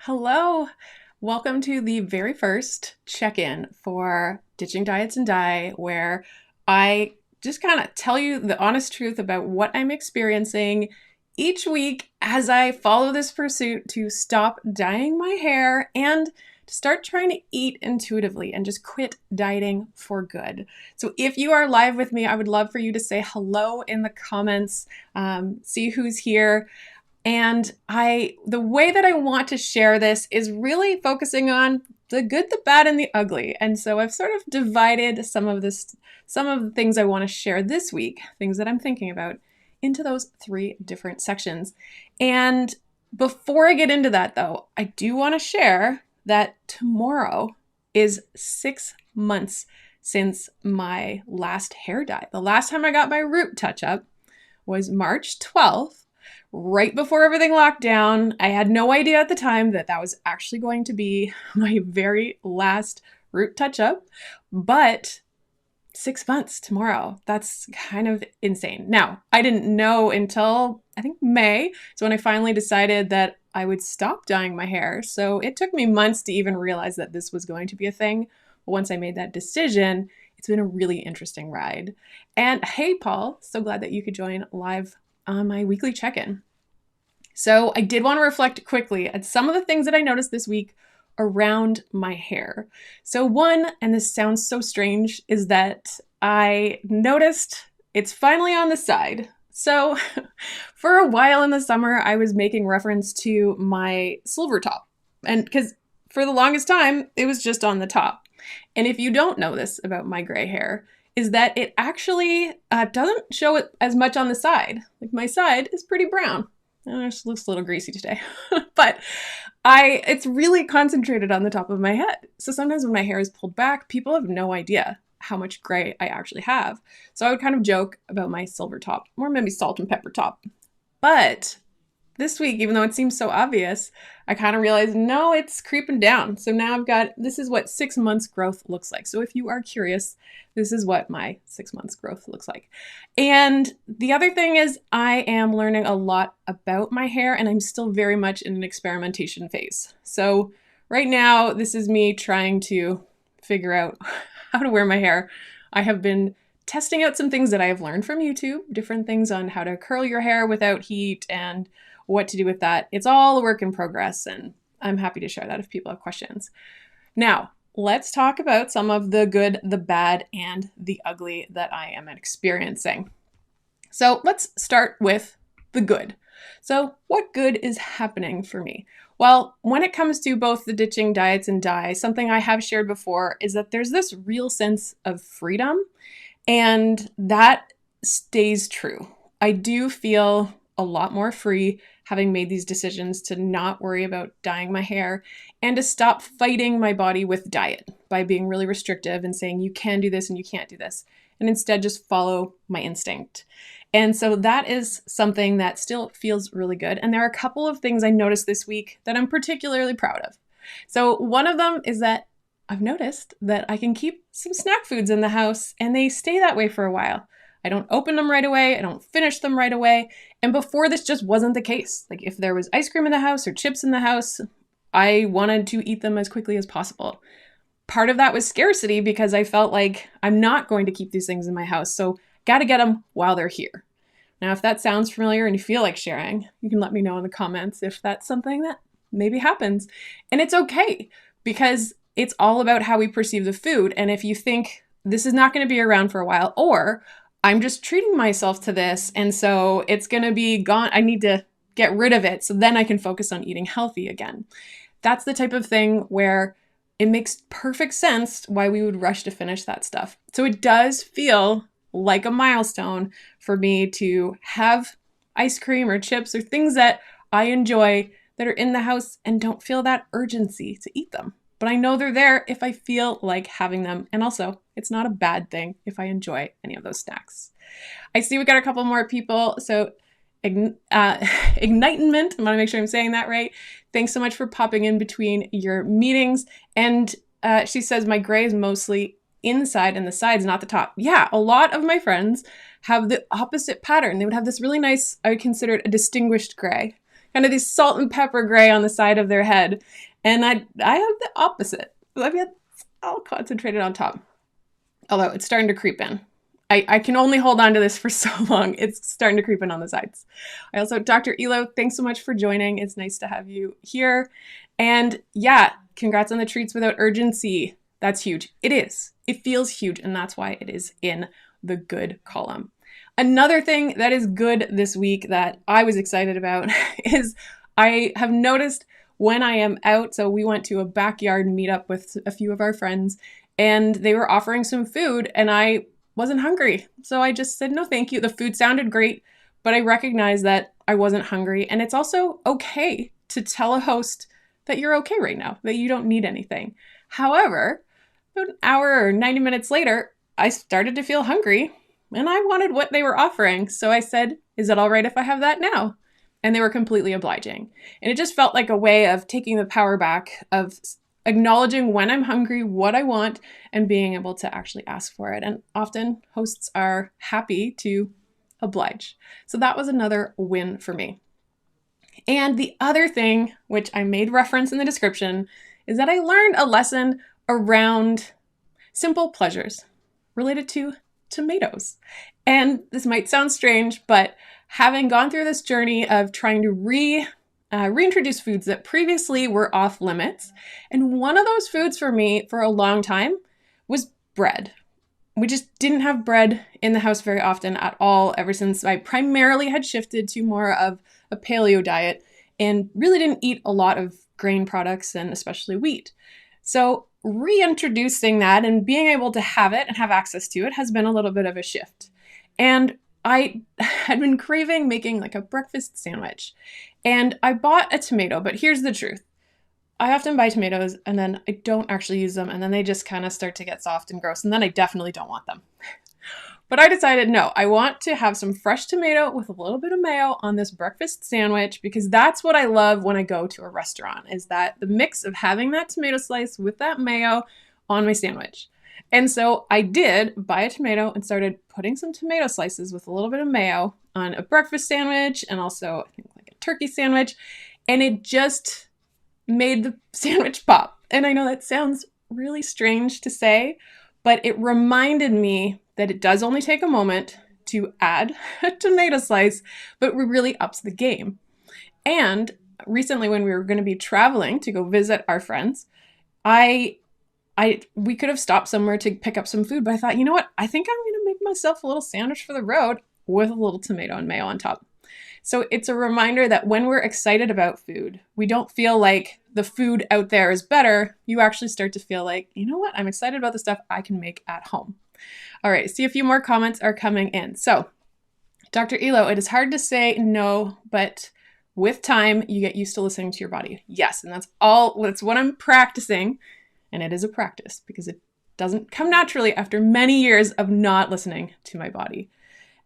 Hello. Welcome to the very first check-in for Ditching Diets and Die, where I just kind of tell you the honest truth about what I'm experiencing each week as I follow this pursuit to stop dyeing my hair and to start trying to eat intuitively and just quit dieting for good. So if you are live with me, I would love for you to say hello in the comments, see who's here. And the way that I want to share this is really focusing on the good, the bad, and the ugly. And so I've sort of divided some of the things I want to share this week, things that I'm thinking about, into those three different sections. And before I get into that, though, I do want to share that tomorrow is 6 months since my last hair dye. The last time I got my root touch-up was March 12th. Right before everything locked down. I had no idea at the time that that was actually going to be my very last root touch-up, but 6 months tomorrow. That's kind of insane. Now, I didn't know until I think May. So when I finally decided that I would stop dyeing my hair. So it took me months to even realize that this was going to be a thing. But once I made that decision, it's been a really interesting ride. And hey, Paul, so glad that you could join live on my weekly check-in. So I did want to reflect quickly at some of the things that I noticed this week around my hair. So one, and this sounds so strange, is that I noticed it's finally on the side. So for a while in the summer, I was making reference to my silver top. And because for the longest time, it was just on the top. And if you don't know this about my gray hair, is that it actually doesn't show it as much on the side. Like my side is pretty brown. It just looks a little greasy today. But it's really concentrated on the top of my head. So sometimes when my hair is pulled back, people have no idea how much gray I actually have. So I would kind of joke about my silver top, or maybe salt and pepper top. But this week, even though it seems so obvious, I kind of realized, no, it's creeping down. So now this is what 6 months growth looks like. So if you are curious, this is what my 6 months growth looks like. And the other thing is I am learning a lot about my hair, and I'm still very much in an experimentation phase. So right now, this is me trying to figure out how to wear my hair. I have been testing out some things that I have learned from YouTube, different things on how to curl your hair without heat and what to do with that. It's all a work in progress, and I'm happy to share that if people have questions. Now, let's talk about some of the good, the bad, and the ugly that I am experiencing. So let's start with the good. So what good is happening for me? Well, when it comes to both the ditching diets and dye, something I have shared before is that there's this real sense of freedom, and that stays true. I do feel a lot more free having made these decisions to not worry about dyeing my hair and to stop fighting my body with diet by being really restrictive and saying you can do this and you can't do this, and instead just follow my instinct. And so that is something that still feels really good. And there are a couple of things I noticed this week that I'm particularly proud of. So one of them is that I've noticed that I can keep some snack foods in the house and they stay that way for a while. I don't open them right away. I don't finish them right away. And before, this just wasn't the case. Like if there was ice cream in the house or chips in the house, I wanted to eat them as quickly as possible. Part of that was scarcity because I felt like I'm not going to keep these things in my house. So got to get them while they're here. Now, if that sounds familiar and you feel like sharing, you can let me know in the comments if that's something that maybe happens. And it's okay because it's all about how we perceive the food. And if you think this is not going to be around for a while, or I'm just treating myself to this, and so it's going to be gone, I need to get rid of it so then I can focus on eating healthy again. That's the type of thing where it makes perfect sense why we would rush to finish that stuff. So it does feel like a milestone for me to have ice cream or chips or things that I enjoy that are in the house and don't feel that urgency to eat them. But I know they're there if I feel like having them. And also, it's not a bad thing if I enjoy any of those snacks. I see we got a couple more people. So Ignitement, I want to make sure I'm saying that right. Thanks so much for popping in between your meetings. And she says, my gray is mostly inside and the sides, not the top. Yeah, a lot of my friends have the opposite pattern. They would have this really nice, I would consider it a distinguished gray. kind of these salt and pepper gray on the side of their head. And I have the opposite. I've got all concentrated on top. Although it's starting to creep in. I can only hold on to this for so long. It's starting to creep in on the sides. I also, Dr. Elo, thanks so much for joining. It's nice to have you here. And yeah, congrats on the treats without urgency. That's huge. It is. It feels huge, and that's why it is in the good column. Another thing that is good this week that I was excited about is I have noticed when I am out, so we went to a backyard meetup with a few of our friends, and they were offering some food, and I wasn't hungry. So I just said, no, thank you. The food sounded great, but I recognized that I wasn't hungry. And it's also okay to tell a host that you're okay right now, that you don't need anything. However, about an hour or 90 minutes later, I started to feel hungry and I wanted what they were offering. So I said, is it all right if I have that now? And they were completely obliging. And it just felt like a way of taking the power back, of acknowledging when I'm hungry, what I want, and being able to actually ask for it. And often hosts are happy to oblige. So that was another win for me. And the other thing, which I made reference in the description, is that I learned a lesson around simple pleasures related to tomatoes. And this might sound strange, but having gone through this journey of trying to reintroduce foods that previously were off limits. And one of those foods for me for a long time was bread. We just didn't have bread in the house very often at all, ever since I primarily had shifted to more of a paleo diet and really didn't eat a lot of grain products and especially wheat. So reintroducing that and being able to have it and have access to it has been a little bit of a shift. And I had been craving making like a breakfast sandwich, and I bought a tomato, but here's the truth. I often buy tomatoes and then I don't actually use them, and then they just kind of start to get soft and gross, and then I definitely don't want them. But I decided, no, I want to have some fresh tomato with a little bit of mayo on this breakfast sandwich, because that's what I love when I go to a restaurant, is that the mix of having that tomato slice with that mayo on my sandwich. And so I did buy a tomato and started putting some tomato slices with a little bit of mayo on a breakfast sandwich and also I think like a turkey sandwich. And it just made the sandwich pop. And I know that sounds really strange to say, but it reminded me that it does only take a moment to add a tomato slice, but it really ups the game. And recently when we were going to be traveling to go visit our friends, we could have stopped somewhere to pick up some food, but I thought, you know what? I think I'm going to make myself a little sandwich for the road with a little tomato and mayo on top. So it's a reminder that when we're excited about food, we don't feel like the food out there is better. You actually start to feel like, you know what? I'm excited about the stuff I can make at home. All right, see, a few more comments are coming in. So, Dr. Elo, it is hard to say no, but with time, you get used to listening to your body. Yes, and that's what I'm practicing. And it is a practice because it doesn't come naturally after many years of not listening to my body.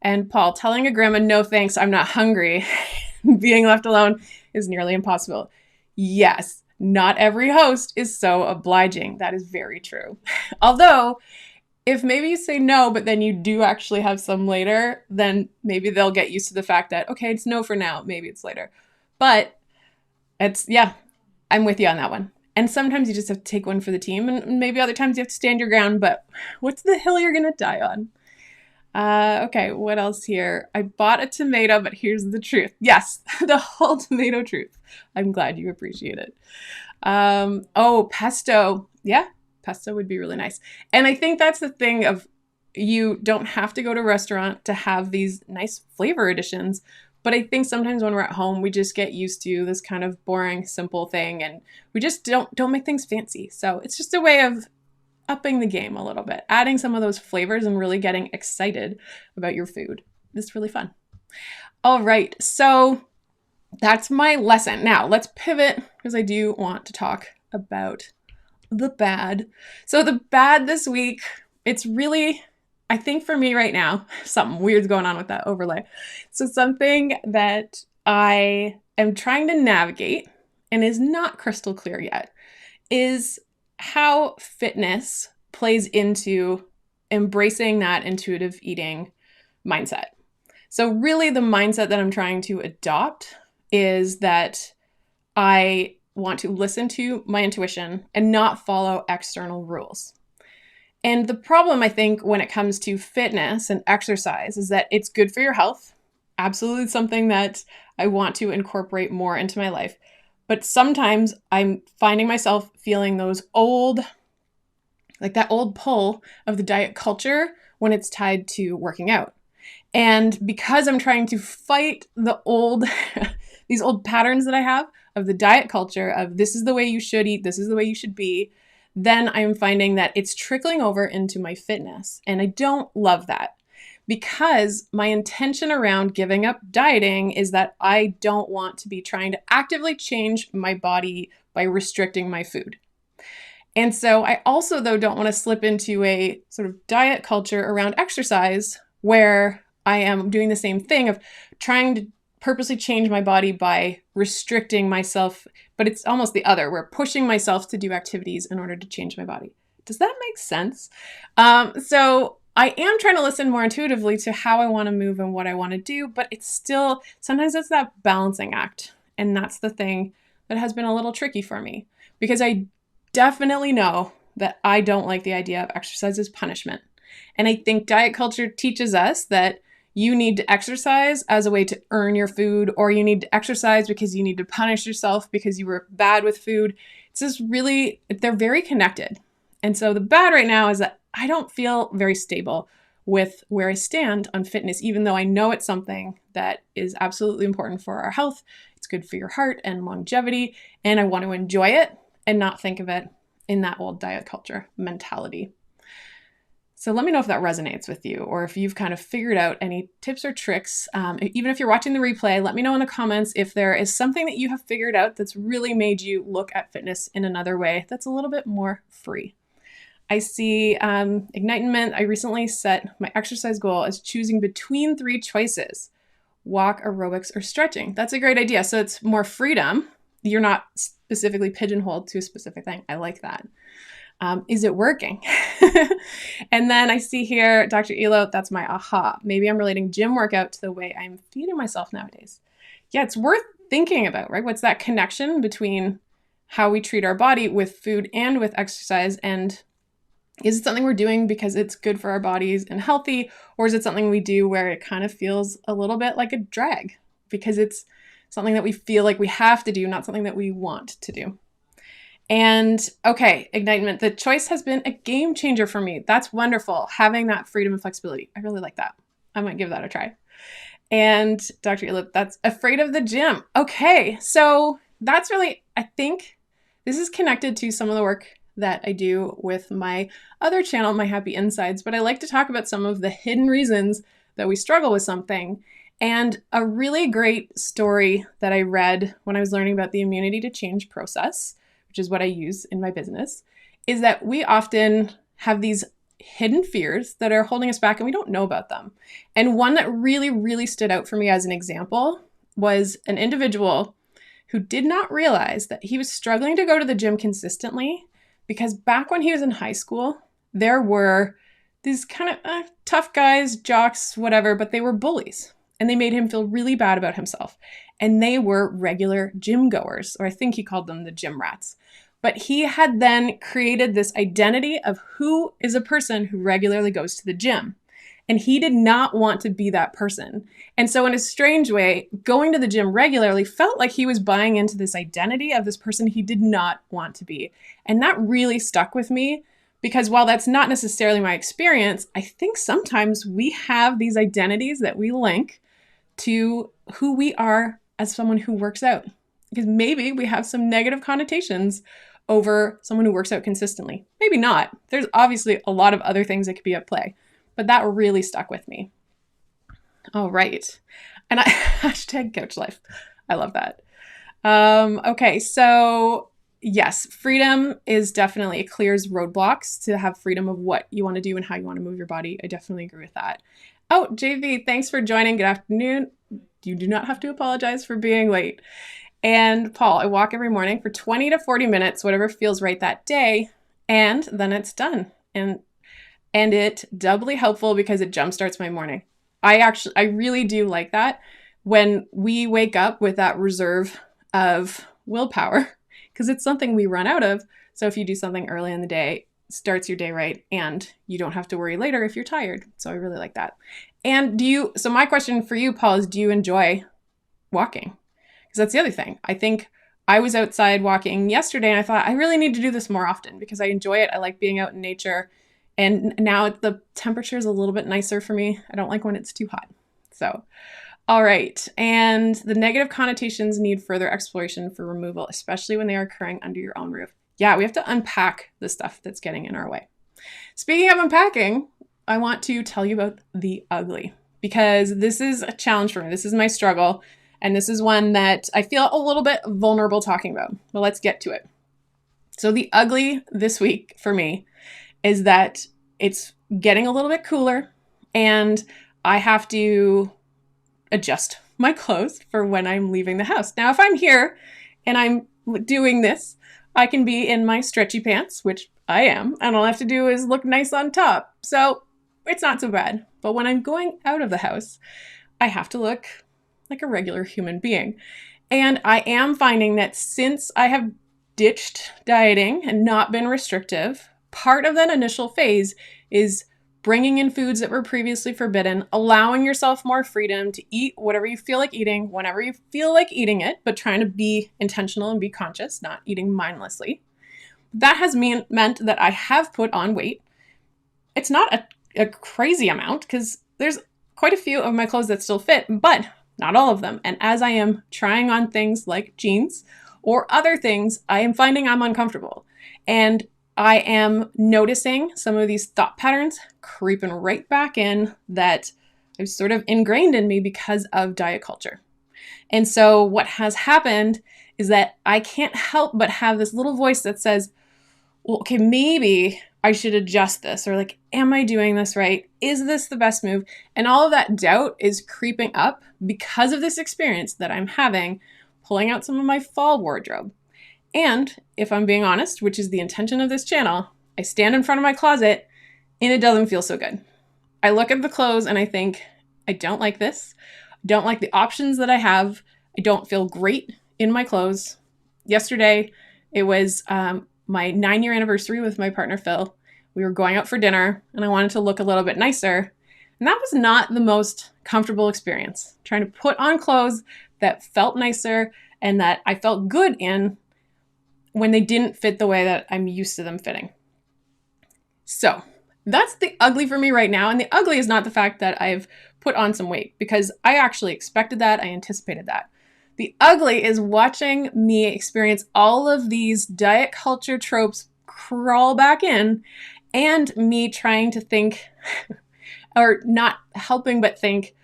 And Paul, telling a grandma, no thanks, I'm not hungry, being left alone is nearly impossible. Yes, not every host is so obliging. That is very true. Although, if maybe you say no, but then you do actually have some later, then maybe they'll get used to the fact that, okay, it's no for now, maybe it's later. But I'm with you on that one. And sometimes you just have to take one for the team, and maybe other times you have to stand your ground, but what's the hill you're going to die on? Okay, what else here? I bought a tomato, but here's the truth. Yes, the whole tomato truth. I'm glad you appreciate it. Pesto. Yeah, pesto would be really nice. And I think that's the thing of, you don't have to go to a restaurant to have these nice flavor additions. But I think sometimes when we're at home, we just get used to this kind of boring, simple thing, and we just don't make things fancy. So it's just a way of upping the game a little bit, adding some of those flavors and really getting excited about your food. It's really fun. All right, so that's my lesson. Now let's pivot, because I do want to talk about the bad. So the bad this week, it's really, I think for me right now, something weird's going on with that overlay. So something that I am trying to navigate and is not crystal clear yet is how fitness plays into embracing that intuitive eating mindset. So really the mindset that I'm trying to adopt is that I want to listen to my intuition and not follow external rules. And the problem, I think, when it comes to fitness and exercise is that it's good for your health. Absolutely something that I want to incorporate more into my life. But sometimes I'm finding myself feeling those old, like that old pull of the diet culture when it's tied to working out. And because I'm trying to fight the old, these old patterns that I have of the diet culture of this is the way you should eat, this is the way you should be, then I'm finding that it's trickling over into my fitness. And I don't love that because my intention around giving up dieting is that I don't want to be trying to actively change my body by restricting my food. And so I also, though, don't want to slip into a sort of diet culture around exercise where I am doing the same thing of trying to purposely change my body by restricting myself, but it's almost the other, where pushing myself to do activities in order to change my body. Does that make sense? So I am trying to listen more intuitively to how I want to move and what I want to do, but it's still, sometimes it's that balancing act. And that's the thing that has been a little tricky for me because I definitely know that I don't like the idea of exercise as punishment. And I think diet culture teaches us that you need to exercise as a way to earn your food, or you need to exercise because you need to punish yourself because you were bad with food. It's just really, they're very connected. And so the bad right now is that I don't feel very stable with where I stand on fitness, even though I know it's something that is absolutely important for our health. It's good for your heart and longevity, and I want to enjoy it and not think of it in that old diet culture mentality. So let me know if that resonates with you, or if you've kind of figured out any tips or tricks. Even if you're watching the replay, let me know in the comments if there is something that you have figured out that's really made you look at fitness in another way that's a little bit more free. I see Ignitement. I recently set my exercise goal as choosing between 3 choices: walk, aerobics, or stretching. That's a great idea. So it's more freedom. You're not specifically pigeonholed to a specific thing. I like that. Is it working? And then I see here, Dr. Elo, that's my aha. Maybe I'm relating gym workout to the way I'm feeding myself nowadays. Yeah, it's worth thinking about, right? What's that connection between how we treat our body with food and with exercise? And is it something we're doing because it's good for our bodies and healthy? Or is it something we do where it kind of feels a little bit like a drag because it's something that we feel like we have to do, not something that we want to do? And okay, Ignitement, the choice has been a game changer for me. That's wonderful. Having that freedom and flexibility. I really like that. I might give that a try. And Dr. Elip, that's afraid of the gym. Okay, so that's really, I think this is connected to some of the work that I do with my other channel, My Happy Insides, but I like to talk about some of the hidden reasons that we struggle with something. And a really great story that I read when I was learning about the immunity to change process, which is what I use in my business, is that we often have these hidden fears that are holding us back and we don't know about them. And one that really, really stood out for me as an example was an individual who did not realize that he was struggling to go to the gym consistently because back when he was in high school, there were these kind of tough guys, jocks, whatever, but they were bullies. And they made him feel really bad about himself. And they were regular gym goers, or I think he called them the gym rats. But he had then created this identity of who is a person who regularly goes to the gym. And he did not want to be that person. And so in a strange way, going to the gym regularly felt like he was buying into this identity of this person he did not want to be. And that really stuck with me because while that's not necessarily my experience, I think sometimes we have these identities that we link to who we are as someone who works out. Because maybe we have some negative connotations over someone who works out consistently. Maybe not. There's obviously a lot of other things that could be at play, but that really stuck with me. All right. And hashtag couch life. I love that. Okay. So yes, freedom is definitely, it clears roadblocks to have freedom of what you want to do and how you want to move your body. I definitely agree with that. Oh, JV, thanks for joining. Good afternoon. You do not have to apologize for being late. And Paul, I walk every morning for 20 to 40 minutes, whatever feels right that day, and then it's done. And it doubly helpful because it jumpstarts my morning. I really do like that. when we wake up with that reserve of willpower, because it's something we run out of. So if you do something early in the day, starts your day right, and you don't have to worry later if you're tired. So I really like that. And so my question for you, Paul, is do you enjoy walking? Because that's the other thing. I think I was outside walking yesterday and I thought I really need to do this more often because I enjoy it. I like being out in nature. And now the temperature is a little bit nicer for me. I don't like when it's too hot. So, all right. And the negative connotations need further exploration for removal, especially when they are occurring under your own roof. Yeah, we have to unpack the stuff that's getting in our way. Speaking of unpacking, I want to tell you about the ugly, because this is a challenge for me. This is my struggle. And this is one that I feel a little bit vulnerable talking about. Well, let's get to it. So the ugly this week for me is that it's getting a little bit cooler and I have to adjust my clothes for when I'm leaving the house. Now, if I'm here and I'm doing this, I can be in my stretchy pants, which I am, and all I have to do is look nice on top. So it's not so bad. But when I'm going out of the house, I have to look like a regular human being. And I am finding that since I have ditched dieting and not been restrictive, part of that initial phase is bringing in foods that were previously forbidden, allowing yourself more freedom to eat whatever you feel like eating, whenever you feel like eating it, but trying to be intentional and be conscious, not eating mindlessly. That has meant that I have put on weight. It's not a crazy amount because there's quite a few of my clothes that still fit, but not all of them. And as I am trying on things like jeans or other things, I am finding I'm uncomfortable. And I am noticing some of these thought patterns creeping right back in that are sort of ingrained in me because of diet culture. And so what has happened is that I can't help but have this little voice that says, well, okay, maybe I should adjust this, or like, am I doing this right? Is this the best move? And all of that doubt is creeping up because of this experience that I'm having, pulling out some of my fall wardrobe. And if I'm being honest, which is the intention of this channel, I stand in front of my closet and it doesn't feel so good. I look at the clothes and I think, I don't like this. I don't like the options that I have. I don't feel great in my clothes. Yesterday, it was my 9-year anniversary with my partner, Phil. We were going out for dinner and I wanted to look a little bit nicer. And that was not the most comfortable experience. Trying to put on clothes that felt nicer and that I felt good in when they didn't fit the way that I'm used to them fitting. So that's the ugly for me right now. And the ugly is not the fact that I've put on some weight, because I actually expected that. I anticipated that. The ugly is watching me experience all of these diet culture tropes crawl back in, and me trying to think, or not helping but think,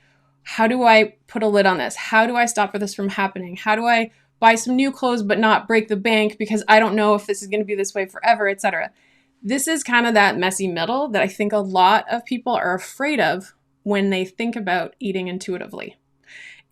how do I put a lid on this? How do I stop this from happening? How do I buy some new clothes but not break the bank because I don't know if this is going to be this way forever, etc. This is kind of that messy middle that I think a lot of people are afraid of when they think about eating intuitively.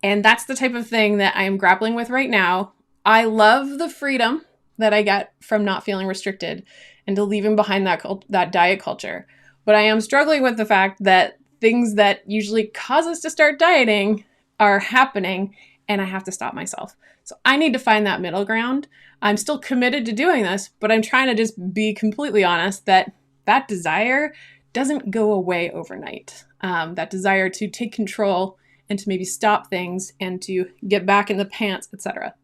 And that's the type of thing that I am grappling with right now. I love the freedom that I get from not feeling restricted and to leaving behind that diet culture. But I am struggling with the fact that things that usually cause us to start dieting are happening, and I have to stop myself. So I need to find that middle ground. I'm still committed to doing this, but I'm trying to just be completely honest that that desire doesn't go away overnight. That desire to take control and to maybe stop things and to get back in the pants, etc.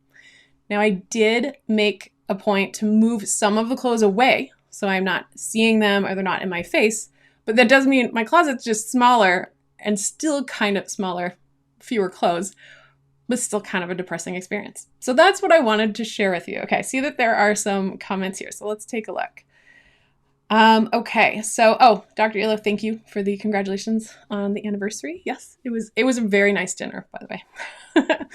Now, I did make a point to move some of the clothes away, so I'm not seeing them or they're not in my face, but that does mean my closet's just smaller and still kind of smaller, fewer clothes, but still kind of a depressing experience. So that's what I wanted to share with you. Okay, I see that there are some comments here, so let's take a look. Okay, so, Dr. Elo, thank you for the congratulations on the anniversary. Yes, it was a very nice dinner, by the way.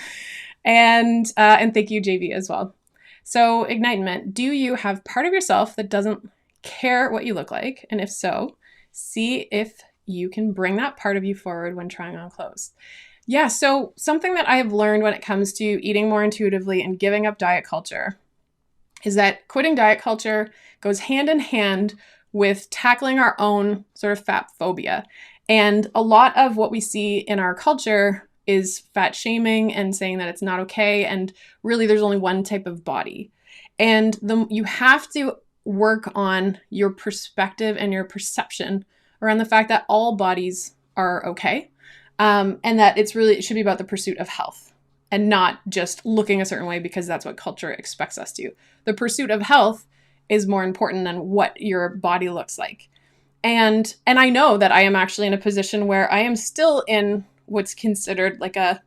And thank you, JV, as well. So, Ignitement, do you have part of yourself that doesn't care what you look like? And if so, see if you can bring that part of you forward when trying on clothes. Yeah, so something that I have learned when it comes to eating more intuitively and giving up diet culture is that quitting diet culture goes hand in hand with tackling our own sort of fat phobia. And a lot of what we see in our culture is fat shaming and saying that it's not okay. And really, there's only one type of body. And you have to work on your perspective and your perception around the fact that all bodies are okay. And that it should be about the pursuit of health and not just looking a certain way because that's what culture expects us to. The pursuit of health is more important than what your body looks like. And I know that I am actually in a position where I am still in what's considered like I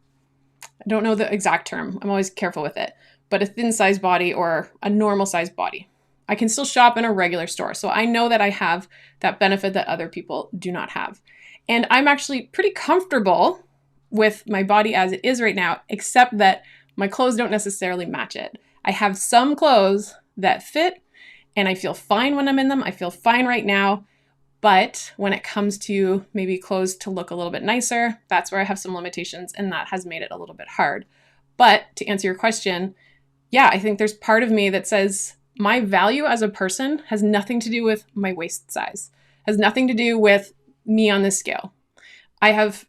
don't know the exact term. I'm always careful with it, but a thin sized body or a normal sized body. I can still shop in a regular store. So I know that I have that benefit that other people do not have. And I'm actually pretty comfortable with my body as it is right now, except that my clothes don't necessarily match it. I have some clothes that fit and I feel fine when I'm in them. I feel fine right now. But when it comes to maybe clothes to look a little bit nicer, that's where I have some limitations, and that has made it a little bit hard. But to answer your question, yeah, I think there's part of me that says my value as a person has nothing to do with my waist size, has nothing to do with me on this scale. I have,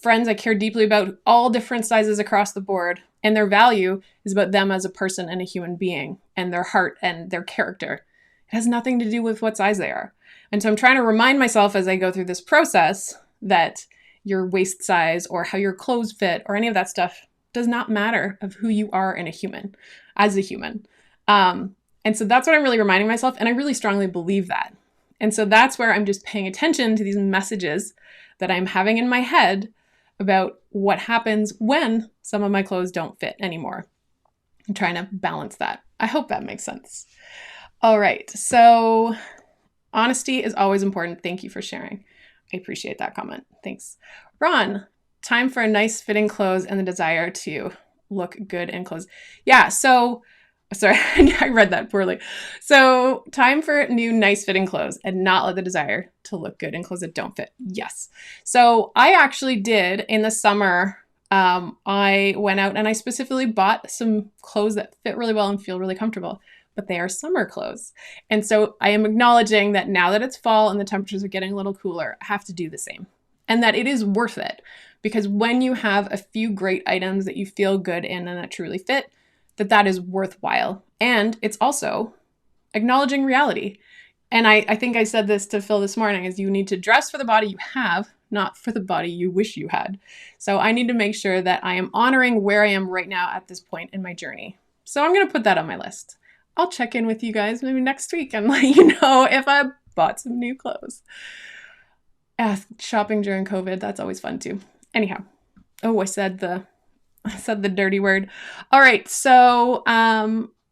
friends I care deeply about all different sizes across the board, and their value is about them as a person and a human being and their heart and their character. It has nothing to do with what size they are. And so I'm trying to remind myself as I go through this process that your waist size or how your clothes fit or any of that stuff does not matter of who you are as a human. And so that's what I'm really reminding myself. And I really strongly believe that. And so that's where I'm just paying attention to these messages that I'm having in my head about what happens when some of my clothes don't fit anymore. I'm trying to balance that. I hope that makes sense. All right. So honesty is always important. Thank you for sharing. I appreciate that comment. Thanks. Ron, time for a nice fitting clothes and the desire to look good in clothes. Yeah. So, sorry, I read that poorly. So time for new nice fitting clothes and not let the desire to look good in clothes that don't fit. Yes. So I actually did in the summer. I went out and I specifically bought some clothes that fit really well and feel really comfortable, but they are summer clothes. And so I am acknowledging that now that it's fall and the temperatures are getting a little cooler, I have to do the same. And that it is worth it. Because when you have a few great items that you feel good in and that truly fit, that is worthwhile. And it's also acknowledging reality. And I think I said this to Phil this morning, is you need to dress for the body you have, not for the body you wish you had. So I need to make sure that I am honoring where I am right now at this point in my journey. So I'm going to put that on my list. I'll check in with you guys maybe next week and let you know if I bought some new clothes. Shopping during COVID, that's always fun too. Anyhow, I said the dirty word. All right, so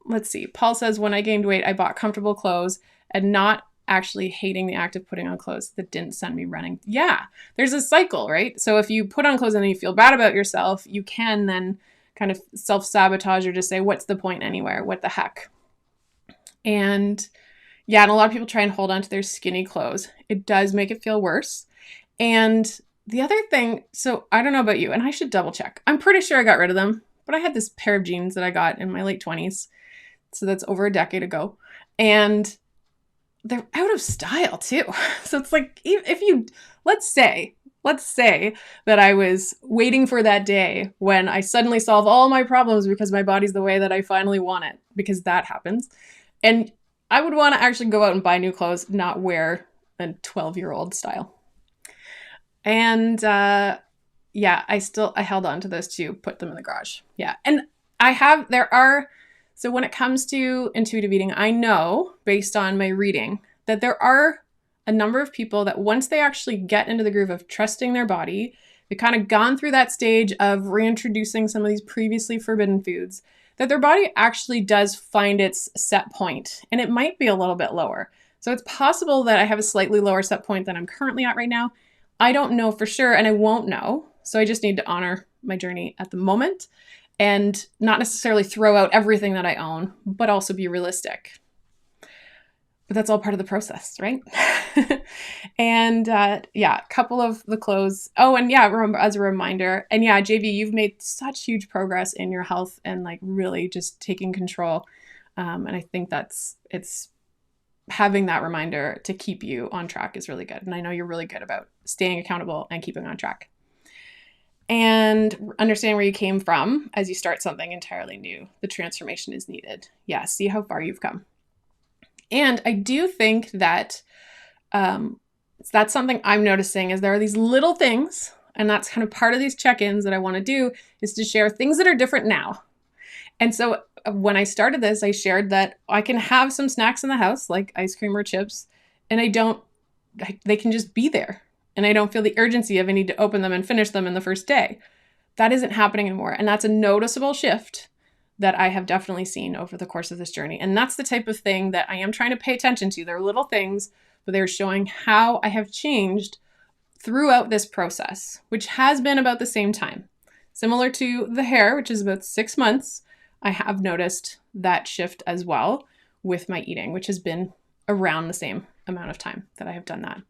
let's see. Paul says, when I gained weight, I bought comfortable clothes and not actually hating the act of putting on clothes that didn't send me running. Yeah, there's a cycle, right? So if you put on clothes and then you feel bad about yourself, you can then kind of self-sabotage or just say, what's the point anywhere? What the heck? And yeah, and a lot of people try and hold on to their skinny clothes. It does make it feel worse. And the other thing, so I don't know about you, and I should double check. I'm pretty sure I got rid of them, but I had this pair of jeans that I got in my late 20s. So that's over a decade ago. And they're out of style too. So it's like, let's say that I was waiting for that day when I suddenly solve all my problems because my body's the way that I finally want it, because that happens. And I would want to actually go out and buy new clothes, not wear a 12-year-old style. And I held on to those two, put them in the garage. Yeah. And so when it comes to intuitive eating, I know based on my reading that there are a number of people that once they actually get into the groove of trusting their body, they've kind of gone through that stage of reintroducing some of these previously forbidden foods, that their body actually does find its set point, and it might be a little bit lower. So it's possible that I have a slightly lower set point than I'm currently at right now. I don't know for sure, and I won't know. So I just need to honor my journey at the moment and not necessarily throw out everything that I own, but also be realistic. But that's all part of the process, right? And a couple of the clothes. Oh, and yeah, remember, as a reminder, and yeah, JV, you've made such huge progress in your health and like really just taking control. And I think it's having that reminder to keep you on track is really good. And I know you're really good about staying accountable and keeping on track. and understand where you came from as you start something entirely new. The transformation is needed. Yeah, see how far you've come. And I do think that that's something I'm noticing is there are these little things, and that's kind of part of these check-ins that I want to do, is to share things that are different now. And so when I started this, I shared that I can have some snacks in the house, like ice cream or chips, and they can just be there. And I don't feel the urgency of I need to open them and finish them in the first day. That isn't happening anymore. And that's a noticeable shift that I have definitely seen over the course of this journey. And that's the type of thing that I am trying to pay attention to. They're little things, but they're showing how I have changed throughout this process, which has been about the same time. Similar to the hair, which is about 6 months, I have noticed that shift as well with my eating, which has been around the same amount of time that I have done that.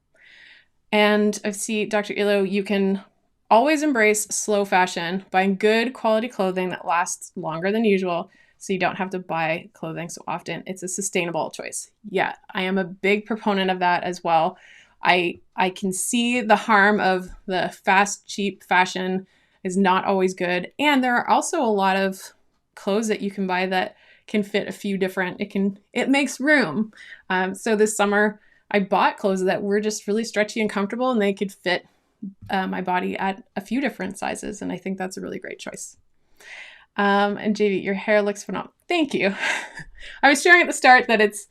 And I see, Dr. Elo, you can always embrace slow fashion, buying good quality clothing that lasts longer than usual so you don't have to buy clothing so often. It's a sustainable choice. Yeah, I am a big proponent of that as well. I can see the harm of the fast, cheap fashion is not always good. And there are also a lot of clothes that you can buy that can fit a few different, it makes room. So this summer, I bought clothes that were just really stretchy and comfortable, and they could fit my body at a few different sizes. And I think that's a really great choice. And JV, your hair looks phenomenal. Thank you. I was sharing at the start that it's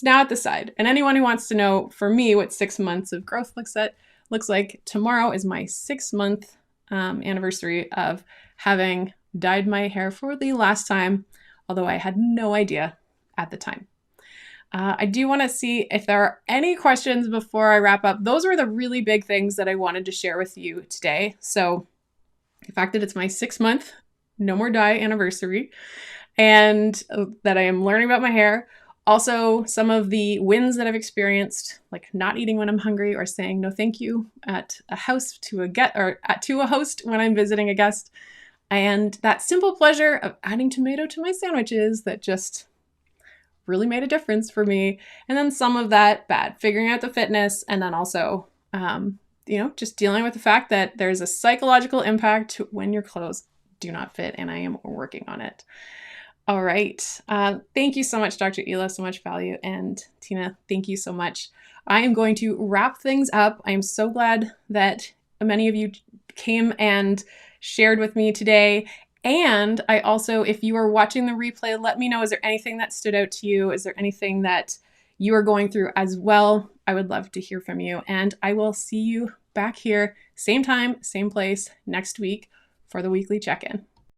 now at the side. And anyone who wants to know for me what 6 months of growth looks like, tomorrow is my 6-month anniversary of having dyed my hair for the last time, although I had no idea at the time. I do want to see if there are any questions before I wrap up. Those were the really big things that I wanted to share with you today. So the fact that it's my 6-month no more dye anniversary, and that I am learning about my hair. Also, some of the wins that I've experienced, like not eating when I'm hungry or saying no thank you at a house to a host when I'm visiting a guest. And that simple pleasure of adding tomato to my sandwiches that just really made a difference for me. And then some of that bad, figuring out the fitness, and then also, just dealing with the fact that there's a psychological impact when your clothes do not fit, and I am working on it. All right. Thank you so much, Dr. Elo, so much value. And Tina, thank you so much. I am going to wrap things up. I am so glad that many of you came and shared with me today. And I also, if you are watching the replay, let me know, is there anything that stood out to you? Is there anything that you are going through as well? I would love to hear from you. And I will see you back here, same time, same place next week for the weekly check-in.